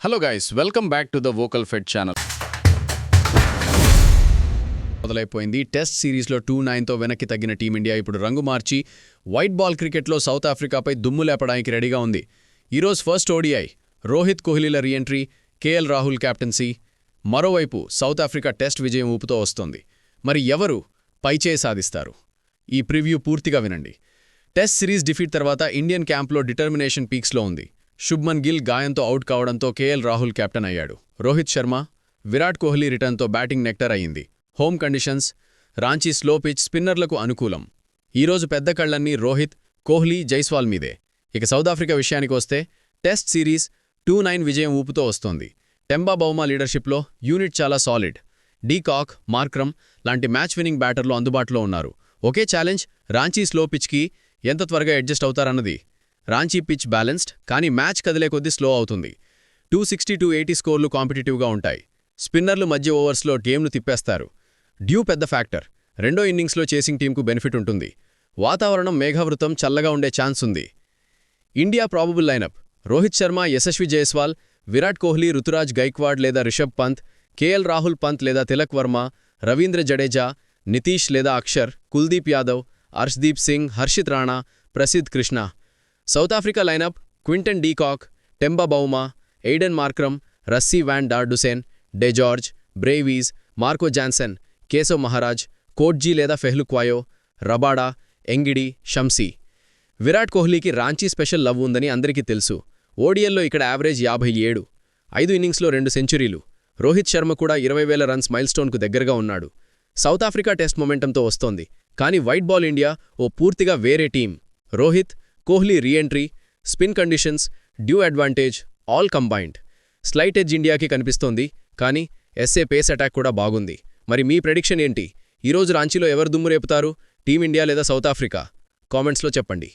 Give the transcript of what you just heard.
Hello guys, welcome back to the vocal fed channel. మొదలైపోయింది. Test సిరీస్లో 2-9తో వెనక్కి తగ్గిన టీమిండియా ఇప్పుడు రంగు మార్చి వైట్ బాల్ క్రికెట్లో సౌత్ ఆఫ్రికాపై దుమ్ము లేపడానికి రెడీగా ఉంది. ఈరోజు ఫస్ట్ ఓడిఐ, రోహిత్ కోహ్లీల రీఎంట్రీ, కేఎల్ రాహుల్ కెప్టెన్సీ. మరోవైపు సౌత్ ఆఫ్రికా టెస్ట్ విజయం ఊపుతో వస్తోంది. మరి ఎవరు పైచేయి సాధిస్తారు? ఈ ప్రివ్యూ పూర్తిగా వినండి. టెస్ట్ సిరీస్ డిఫీట్ తర్వాత ఇండియన్ క్యాంప్లో డిటర్మినేషన్ పీక్స్లో ఉంది. శుభ్మన్ గిల్ గాయంతో అవుట్ కావడంతో కేఎల్ రాహుల్ కెప్టెన్ అయ్యాడు. రోహిత్ శర్మ, విరాట్ కోహ్లీ రిటర్న్తో బ్యాటింగ్ నెక్టర్ అయ్యింది. Home conditions, Ranchi slow pitch స్పిన్నర్లకు అనుకూలం. ఈరోజు పెద్ద కళ్లన్నీ రోహిత్, కోహ్లీ, జైస్వాల్ మీదే. ఇక సౌత్ ఆఫ్రికా విషయానికి వస్తే టెస్ట్ సిరీస్ 2-9 విజయం ఊపుతో వస్తోంది. టెంబా బౌమా లీడర్షిప్లో యూనిట్ చాలా సాలిడ్. డీకాక్, మార్క్రమ్ లాంటి మ్యాచ్ విన్నింగ్ బ్యాటర్లు అందుబాటులో ఉన్నారు. ఒకే ఛాలెంజ్, రాంచీ స్లో పిచ్కి ఎంత త్వరగా అడ్జస్ట్ అవుతారన్నది. రాంచీ పిచ్ బ్యాలెన్స్డ్, కానీ మ్యాచ్ కదిలే కొద్దీ స్లో అవుతుంది. 260-80 స్కోర్లు కాంపిటేటివ్గా ఉంటాయి. స్పిన్నర్లు మధ్య ఓవర్స్లో గేమ్ను తిప్పేస్తారు. డ్యూ పెద్ద ఫ్యాక్టర్. రెండో ఇన్నింగ్స్లో చేసింగ్ టీంకు బెనిఫిట్ ఉంటుంది. వాతావరణం మేఘావృతం, చల్లగా ఉండే ఛాన్స్ ఉంది. India probable lineup: Rohit Sharma, Yashasvi Jaiswal, Virat Kohli, Ruturaj Gaikwad లేదా రిషబ్ పంత్, కేఎల్ రాహుల్ పంత్ లేదా తిలక్ వర్మ, రవీంద్ర జడేజా, నితీష్ లేదా Axar, Kuldeep Yadav, Arshdeep Singh, Harshit Rana, Prasidh Krishna. South Africa lineup: Quinton de Kock, Temba Bavuma, Aiden Markram, Rassie van der Dussen, de Zorzi, Brevis, Marco Jansen, Keshav Maharaj, Coetzee లేదా Phehlukwayo, Rabada, Ngidi, Shamsi. Virat కోహ్లీకి రాంచీ స్పెషల్ లవ్ ఉందని అందరికీ తెలుసు. ఓడిఎల్లో ఇక్కడ యావరేజ్ 57, 5 ఇన్నింగ్స్లో 2 సెంచరీలు. రోహిత్ శర్మ కూడా 20,000 రన్స్ మైల్స్టోన్కు దగ్గరగా ఉన్నాడు. సౌత్ ఆఫ్రికా టెస్ట్ మొమెంటంతో వస్తోంది, కానీ వైట్ బాల్ ఇండియా ఓ పూర్తిగా వేరే team. Rohit, Kohli reentry, spin conditions, due advantage, all combined. Slight edge ఇండియాకి కనిపిస్తోంది, కానీ ఎస్ఏ పేస్ అటాక్ కూడా బాగుంది. మరి మీ ప్రెడిక్షన్ ఏంటి? ఈరోజు రాంచీలో ఎవరు దుమ్ము రేపుతారు? టీమిండియా లేదా సౌత్ ఆఫ్రికా? కామెంట్స్లో చెప్పండి.